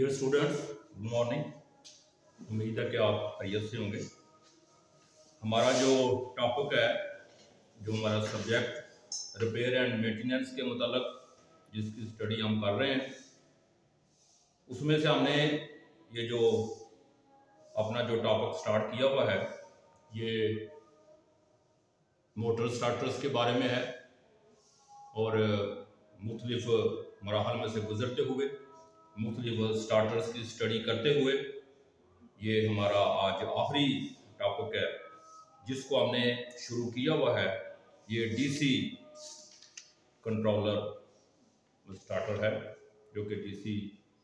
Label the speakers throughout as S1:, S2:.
S1: Dear students, good morning. उम्मीद है कि आप खैरियत से होंगे। हमारा जो टॉपिक है, जो हमारा सब्जेक्ट रिपेयर एंड मेंटेनेंस के मतलब जिसकी स्टडी हम कर रहे हैं, उसमें से हमने ये जो अपना जो टॉपिक स्टार्ट किया हुआ है, ये मोटर स्टार्टर्स के बारे में है और मुख्तलिफ मराहल में से गुजरते हुए मुख्तलिफ स्टार्टर्स की स्टडी करते हुए ये हमारा आज आखिरी टॉपिक है जिसको हमने शुरू किया हुआ है। ये डीसी कंट्रोलर स्टार्टर है जो कि डीसी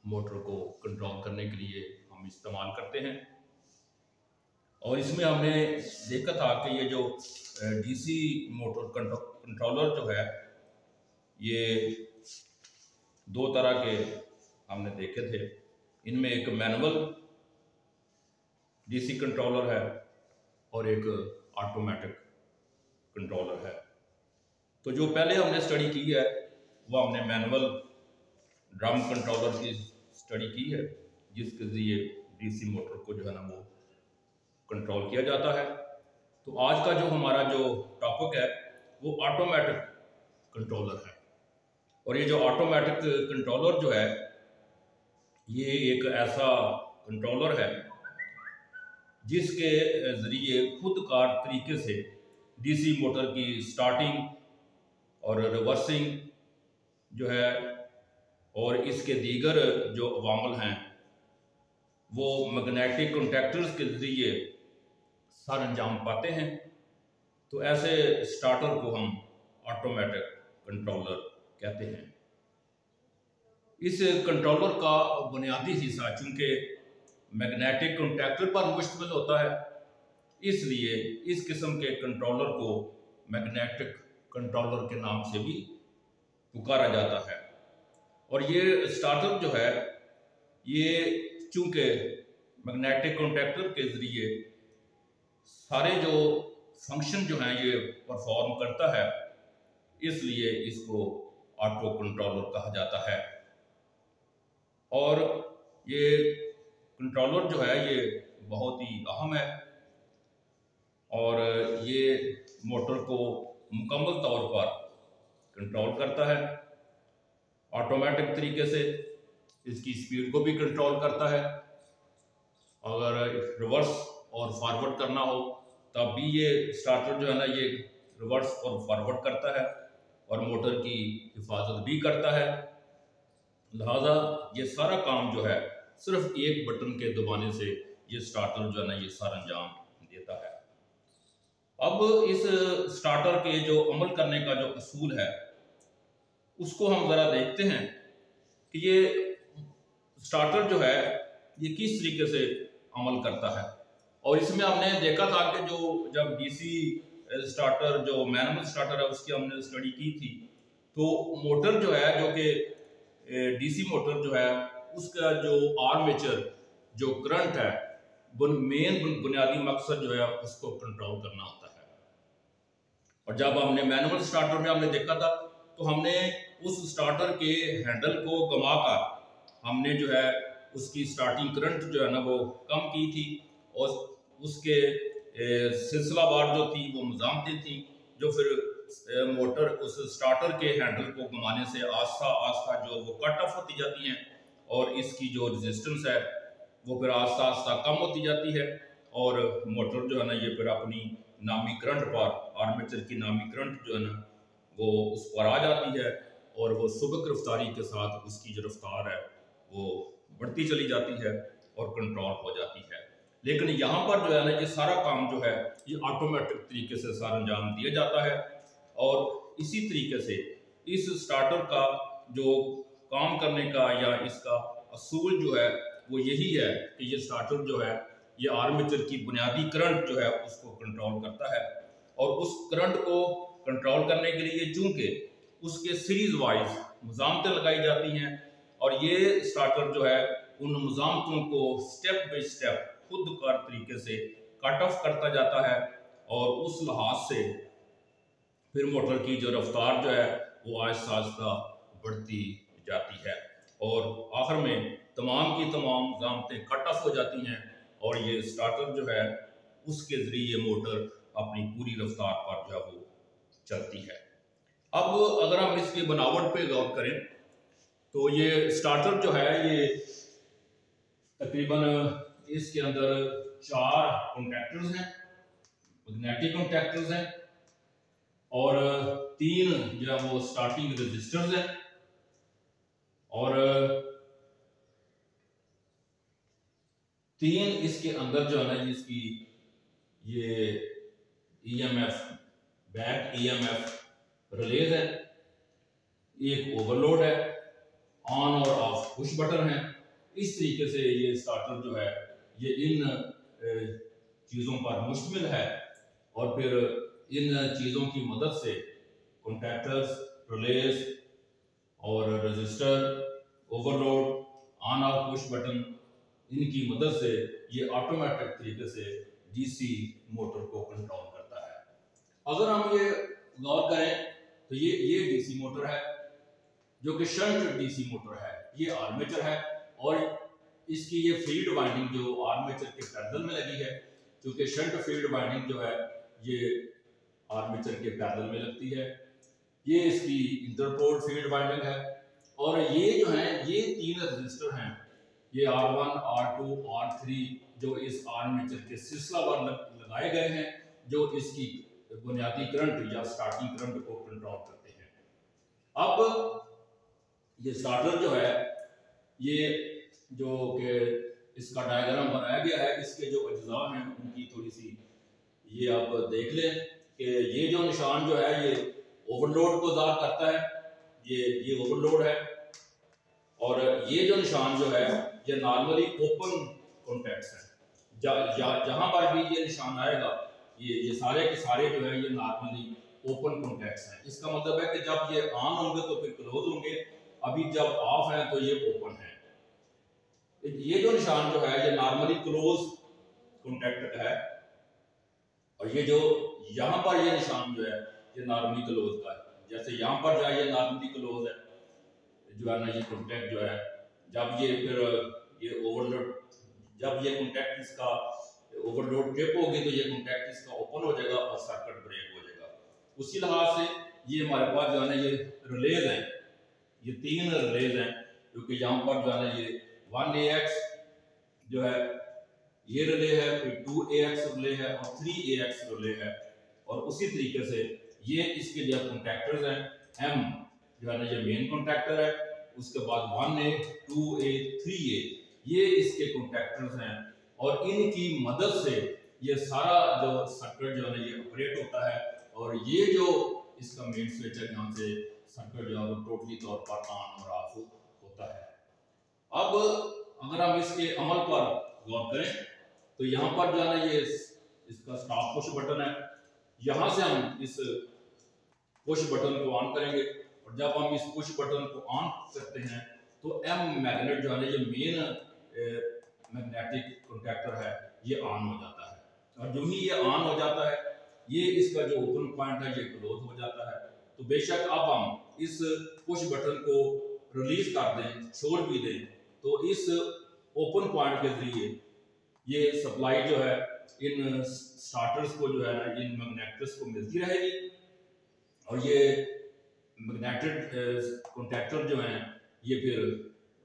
S1: मोटर को कंट्रोल करने के लिए हम इस्तेमाल करते हैं। और इसमें हमने देखा था कि ये जो डीसी मोटर कंट्रोलर जो है, ये दो तरह के हमने देखे थे। इनमें एक मैनुअल डीसी कंट्रोलर है और एक ऑटोमेटिक कंट्रोलर है। तो जो पहले हमने स्टडी की है वो हमने मैनुअल ड्रम कंट्रोलर की स्टडी की है, जिसके ज़रिए डीसी मोटर को जो है ना वो कंट्रोल किया जाता है। तो आज का जो हमारा जो टॉपिक है वो ऑटोमेटिक कंट्रोलर है। और ये जो ऑटोमेटिक कंट्रोलर जो है, ये एक ऐसा कंट्रोलर है जिसके ज़रिए खुद कार तरीके से डीसी मोटर की स्टार्टिंग और रिवर्सिंग जो है और इसके दीगर जो अवामल हैं वो मैग्नेटिक कॉन्टैक्टर्स के ज़रिए सर अंजाम पाते हैं। तो ऐसे स्टार्टर को हम ऑटोमेटिक कंट्रोलर कहते हैं। इस कंट्रोलर का बुनियादी हिस्सा चूंकि मैग्नेटिक कॉन्टैक्टर पर मुश्तमिल होता है, इसलिए इस किस्म के कंट्रोलर को मैग्नेटिक कंट्रोलर के नाम से भी पुकारा जाता है। और ये स्टार्टर जो है, ये चूंकि मैग्नेटिक कॉन्टैक्टर के ज़रिए सारे जो फंक्शन जो हैं ये परफॉर्म करता है, इसलिए इसको ऑटो कंट्रोलर कहा जाता है। और ये कंट्रोलर जो है ये बहुत ही अहम है और ये मोटर को मुकम्मल तौर पर कंट्रोल करता है। ऑटोमेटिक तरीके से इसकी स्पीड को भी कंट्रोल करता है। अगर रिवर्स और फॉरवर्ड करना हो तब भी ये स्टार्टर जो है ना ये रिवर्स और फॉरवर्ड करता है और मोटर की हिफाजत भी करता है। लिहाजा ये सारा काम जो है सिर्फ एक बटन के दबाने से ये स्टार्टर जो है ना ये सारा अंजाम देता है। अब इस स्टार्टर के जो अमल करने का जो असूल है उसको हम ज़रा देखते हैं कि ये स्टार्टर जो है ये किस तरीके से अमल करता है। और इसमें हमने देखा था कि जो जब डीसी स्टार्टर जो मैनुअल स्टार्टर है उसकी हमने स्टडी की थी, तो मोटर जो है जो कि डीसी मोटर जो है उसका जो आर्मेचर जो करंट है मेन बुनियादी मकसद जो है उसको कंट्रोल करना होता है। और जब हमने मैनुअल स्टार्टर में हमने देखा था तो हमने उस स्टार्टर के हैंडल को घुमाकर हमने जो है उसकी स्टार्टिंग करंट जो है ना वो कम की थी और उसके सिलसिलावार जो थी वो मज़ामतें थी जो फिर मोटर उस स्टार्टर के हैंडल को घुमाने से आस्ता आस्ता जो वो कट ऑफ होती जाती हैं और इसकी जो रेजिस्टेंस है वो फिर आस्ता आस्ता कम होती जाती है और मोटर जो है ना ये फिर अपनी नामी करंट पर आर्मेचर की नामी करंट जो है ना वो उस पर आ जाती है और वो सुबक रफ्तारी के साथ उसकी जो रफ्तार है वो बढ़ती चली जाती है और कंट्रोल हो जाती है। लेकिन यहाँ पर जो है ना ये सारा काम जो है ये ऑटोमेटिक तरीके से सारा अंजाम दिया जाता है। और इसी तरीके से इस स्टार्टर का जो काम करने का या इसका असूल जो है वो यही है कि ये स्टार्टर जो है ये आर्मेचर की बुनियादी करंट जो है उसको कंट्रोल करता है। और उस करंट को कंट्रोल करने के लिए चूंकि उसके सीरीज वाइज मज़ामतें लगाई जाती हैं और ये स्टार्टर जो है उन मज़ामतों को स्टेप बाई स्टेप खुद कार तरीके से कट ऑफ करता जाता है और उस लिहाज से फिर मोटर की जो रफ्तार जो है वो आहिस्ता आहिस्ता बढ़ती जाती है। और आखिर में तमाम की तमाम ज़ामतें कट ऑफ हो जाती हैं और ये स्टार्टर जो है उसके ज़रिए मोटर अपनी पूरी रफ्तार पर जो वो चलती है। अब अगर हम इसकी बनावट पे गौर करें तो ये स्टार्टर जो है ये तकरीबन इसके अंदर 4 कॉन्टैक्टर्स हैं, मैग्नेटिक कॉन्टैक्टर्स हैं, और 3 जो है वो स्टार्टिंग रजिस्टर्स हैं, और 3 इसके अंदर जो है ना इसकी ये EMF बैक EMF रिलेज है, एक ओवरलोड है, ऑन और ऑफ पुश बटन है। इस तरीके से ये स्टार्टर जो है ये इन चीज़ों पर मुश्तमिल है और फिर इन चीज़ों की मदद से कॉन्टैक्टर्स, रिलेज और register, overload, on off push button, इनकी मदद से ये ऑटोमेटिक तरीके से DC मोटर को कंट्रोल करता है। अगर हम ये गौर करें तो ये DC मोटर है जो कि शंट DC मोटर है, ये आर्मेचर है और इसकी ये फील्ड वाइंडिंग जो आर्मेचर के पैरेलल में लगी है, क्योंकि शंट फील्ड वाइंडिंग जो है ये आर्मेचर के पैरेलल में लगती है। ये इसकी इंटरपोल फील्ड वाइंडिंग है और ये जो है ये 3 रजिस्टर हैं, ये R1, R2, R3 जो इस आर्मेचर के सिलसिलावार लगाए गए हैं जो इसकी बुनियादी करंट या स्टार्टिंग करंट को कंट्रोल करते हैं। अब ये स्टार्टर जो है ये जो कि इसका डायग्राम बनाया गया है, इसके जो अज्जा हैं उनकी थोड़ी सी ये आप देख लें कि ये जो निशान जो है ये ओवरलोड को ज़ाहिर करता है, ये ओवरलोड है, और ये जो निशान जो है ये नॉर्मली ओपन कॉन्टैक्ट्स हैं। जहाँ पर भी ये निशान आएगा ये सारे के सारे जो है ये नॉर्मली ओपन कॉन्टैक्ट्स हैं। इसका मतलब है कि जब ये ऑन होंगे तो फिर क्लोज होंगे, अभी जब ऑफ है तो ये ओपन है। ये जो निशान जो है ये नॉर्मली क्लोज कॉन्टैक्ट है और ये जो यहाँ पर ये निशान जो है ये नॉर्मली क्लोज का है। जैसे यहाँ पर जो है ये नॉर्मली क्लोज है जो है ना, ये कॉन्टैक्ट जो है जब ये फिर ये ओवरलोड, जब ये कॉन्टैक्ट इसका ओवरलोड ट्रिप होगी तो ये कॉन्टैक्ट इसका ओपन हो जाएगा और सर्किट ब्रेक हो जाएगा। उसी लिहाज से ये हमारे पास जो है ना ये रिलेज हैं, ये 3 रिलेज हैं, क्योंकि यहाँ पर जो है ना ये 1AX जो है ये रिले है, फिर 2AX रिले है और 3AX रिले है, और उसी तरीके से ये इसके लिए कॉन्टैक्टर्स हैं। M जो है ना ये मेन कॉन्टैक्टर है, उसके बाद 1A, 2A, 3A ये इसके कॉन्टैक्टर्स हैं और इनकी मदद से ये सारा जो सर्किट जो है ये ऑपरेट होता है और ये जो इसका मेन स्विच है यहाँ से सर्किट जो है टोटली तौर पर ऑन और ऑफ होता है। अब अगर हम इसके अमल पर गौर करें तो यहाँ पर जो है ना ये इसका स्टॉप पुश बटन है, यहाँ से हम इस पुश बटन को ऑन करेंगे और जब हम इस पुश बटन को ऑन करते हैं तो M मैग्नेट जो है ना ये मेन मैग्नेटिक कॉन्टैक्टर है ये ऑन हो जाता है, और जो ही ये ऑन हो जाता है ये इसका जो ओपन पॉइंट है ये क्लोज हो जाता है। तो बेशक अब हम इस पुश बटन को रिलीज कर दें, छोड़ भी दें, तो इस ओपन पॉइंट के जरिए ये सप्लाई जो है इन स्टार्टर्स को जो है ना इन मैग्नेट्स को मिलती रहेगी और ये मैग्नेटिक कॉन्टैक्टर जो हैं ये फिर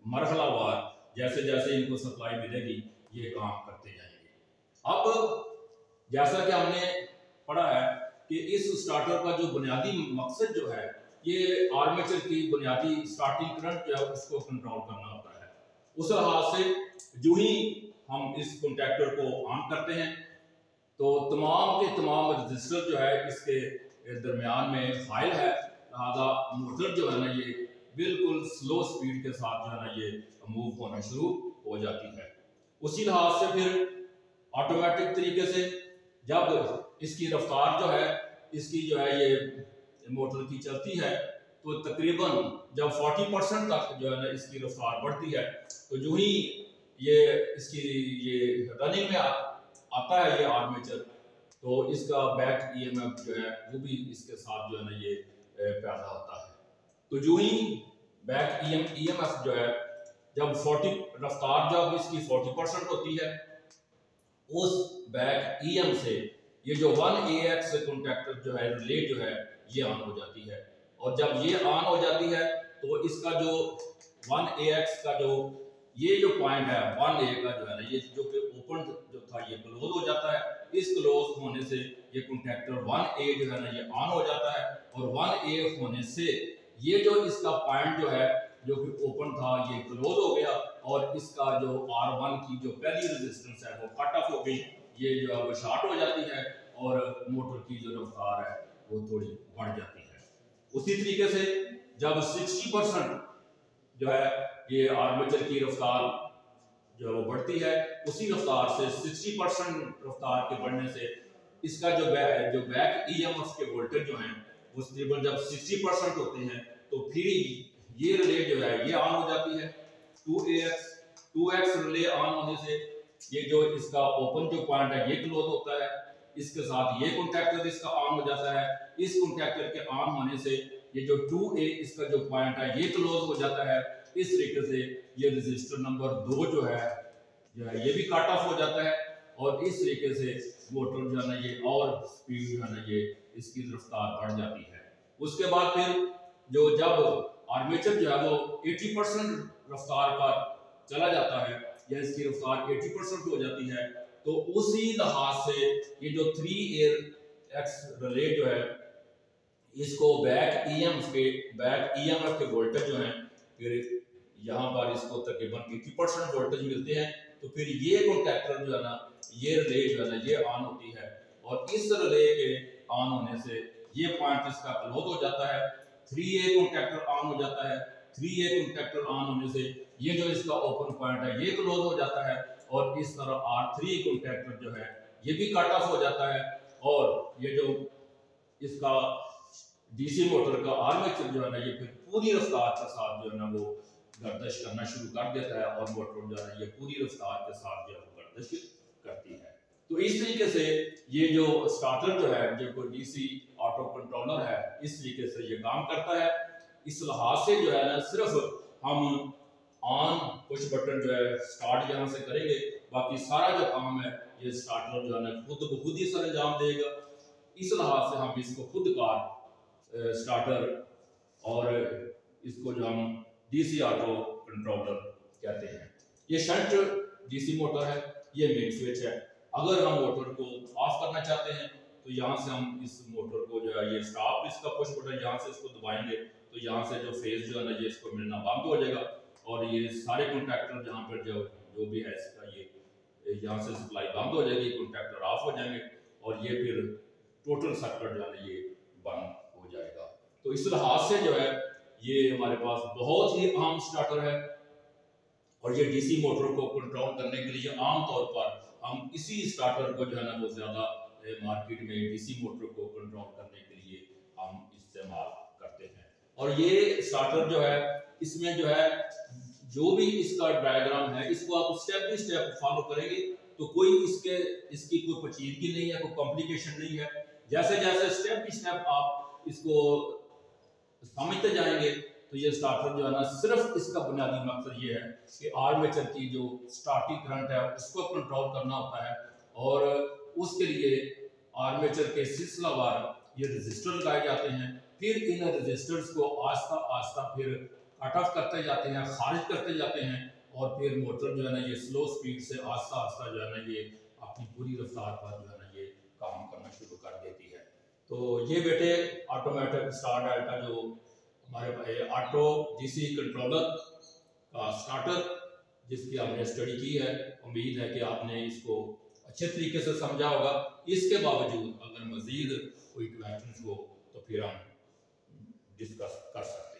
S1: मरहलावार जैसे जैसे इनको सप्लाई मिलेगी ये काम करते जाएंगे। अब जैसा कि हमने पढ़ा है कि इस स्टार्टर का जो बुनियादी मकसद जो है ये आर्मेचर की बुनियादी स्टार्टिंग करंट जो है उसको कंट्रोल करना होता है। उस लिहाज से जो ही हम इस कॉन्टैक्टर को ऑन करते हैं तो तमाम के तमाम रजिस्टर जो है इसके दरमियान में फाइल है, लिहाजा मोटर जो है ना ये बिल्कुल स्लो स्पीड के साथ जो है ना ये मूव होना शुरू हो जाती है। उसी लिहाज से फिर ऑटोमेटिक तरीके से जब इसकी रफ्तार जो है इसकी जो है ये मोटर की चलती है तो तकरीबन जब 40% तक जो है ना इसकी रफ्तार बढ़ती है तो जो ही ये इसकी ये रनिंग में आता है ये आर्मेचर तो इसका बैक EMF जो है वो भी इसके साथ जो है ना ये पैदा होता है। तो जो ही बैक ईएमएफ जो है जब 40 रफ्तार जब इसकी 40% होती है, उस बैक ईएम से ये जो 1AX कॉन्टैक्टर जो है रिले जो है ये ऑन हो जाती है। और जब ये ऑन हो जाती है तो इसका जो 1AX का जो ये जो पॉइंट है 1A का जो है ना, ये जो कि ओपन जो था ये क्लोज हो जाता है। इस क्लोज होने से ये कॉन्टैक्टर 1A जो है ना ये ऑन हो जाता है, और 1A होने से ये जो इसका पॉइंट जो है जो कि ओपन था ये क्लोज हो गया, और इसका जो R1 की जो पहली रेजिस्टेंस है वो कट ऑफ हो गई, ये जो है वो शॉर्ट हो जाती है, और मोटर की जो रफ्तार है वो थोड़ी बढ़ जाती है। उसी तरीके से जब 60% जो है ये आर्मेचर की रफ्तार जो है वो बढ़ती है, उसी रफ्तार से 60% रफ्तार के बढ़ने से इसका जो बैक ईएमएफ के वोल्टेज जो हैं वो तकरीबन जब 60% होते हैं तो फिर ये रिले जो है ये ऑन हो जाती है। 2x रिले ऑन होने से ये जो इसका ओपन जो पॉइंट है ये क्लोज होता है, इसके साथ ये कॉन्टैक्टर इसका ऑन हो जाता है। इस कॉन्टैक्टर के ऑन होने से ये जो 2A इसका जो पॉइंट है ये क्लोज हो जाता है। इस तरीके से ये रजिस्टर नंबर 2 जो है ये भी कट ऑफ हो जाता है, और इस तरीके से मोटर जो है ना ये और स्पीड जो है ना ये इसकी रफ्तार बढ़ जाती है। उसके बाद फिर जो जब आर्मेचर जो है वो 80% रफ्तार पर चला जाता है या इसकी रफ्तार 80% हो जाती है, तो उसी लिहाज से ये जो 3AX रिले जो है इसको बैक ईएमएफ के वोल्टेज जो हैं फिर यहाँ पर इसको तकरीबन 80% वोल्टेज मिलते हैं। तो फिर ये कॉन्टैक्टर जो है ना ये रिले जो है ना ये ऑन होती है, और इस रिले के ऑन होने से ये पॉइंट इसका क्लोज हो जाता है। 3A कॉन्टैक्टर ऑन हो जाता है। 3A कॉन्टैक्टर ऑन होने से ये जो इसका ओपन पॉइंट है ये क्लोज हो जाता है, और इस तरह R3 कॉन्टैक्टर जो है ये भी कट ऑफ हो जाता है, और ये जो इसका डीसी मोटर का आर्मेचर जो है ना ये फिर पूरी रफ्तार के साथ जो है ना वो गर्दिश करना शुरू कर देता है, और मोटर जो है ये पूरी रफ्तार के साथ जो है वो गर्दिश करती है। तो इस तरीके से ये जो स्टार्टर जो है जो डीसी ऑटो कंट्रोलर है इस तरीके से ये काम करता है। इस लिहाज से जो है ना सिर्फ हम ऑन पुश बटन जो है स्टार्ट यहाँ से करेंगे, बाकी सारा जो काम है ये स्टार्टर जो है ना खुद ब खुद ही सर अंजाम देगा। इस लिहाज से हम इसको खुद कार स्टार्टर और इसको जो हम डीसी ऑटो कंट्रोलर कहते हैं। ये शंट डीसी मोटर है, ये मेन स्विच है। अगर हम मोटर को ऑफ करना चाहते हैं तो यहाँ से हम इस मोटर को जो है ये स्टॉप इसका पुश बटन यहाँ से इसको दबाएंगे तो यहाँ से जो फेज जो है ना ये इसको मिलना बंद हो जाएगा, और ये सारे कॉन्टैक्टर जहाँ पर जो भी है इसका ये यहाँ से सप्लाई बंद हो जाएगी, कॉन्टैक्टर ऑफ हो जाएंगे, और ये फिर टोटल सर्किट जो है ना ये बंद हो जाएगा। तो इस लिहाज से जो है ये हमारे पास बहुत ही आम स्टार्टर है, और ये डीसी मोटर को कंट्रोल करने के लिए आम तौर पर हम इसी स्टार्टर को जो है ना वो ज्यादा मार्केट में डीसी मोटर को कंट्रोल करने के लिए हम इस्तेमाल करते हैं। और ये स्टार्टर जो है इसमें जो है जो भी इसका डायग्राम है इसको आप स्टेप बाय स्टेप फॉलो करेंगे तो कोई इसकी कोई पेचीदगी नहीं है, कोई कॉम्प्लिकेशन नहीं है। जैसे जैसे स्टेप बाय स्टेप आप इसको समझते जाएंगे तो ये स्टार्टर जो है ना सिर्फ इसका बुनियादी मकसद ये है कि आर्मेचर की जो स्टार्टिंग करंट है उसको कंट्रोल करना होता है, और उसके लिए आर्मेचर के सिलसिलावार ये रजिस्टर लगाए जाते हैं। फिर इन रजिस्टर्स को आस्ता आस्ता फिर कट ऑफ करते जाते हैं, खारिज करते जाते हैं, और फिर मोटर जो है ना ये स्लो स्पीड से आस्ता आस्ता जो है ना ये अपनी पूरी रफ्तार पर जो है ना ये काम करना शुरू कर देती है। तो ये बेटे ऑटोमेटिक स्टार डेल्टा जो हमारे ऑटो डीसी कंट्रोलर का स्टार्टर जिसकी आपने स्टडी की है, उम्मीद है कि आपने इसको अच्छे तरीके से समझा होगा। इसके बावजूद अगर मजीद कोई क्वेश्चन हो तो फिर हम डिस्कस कर सकते हैं।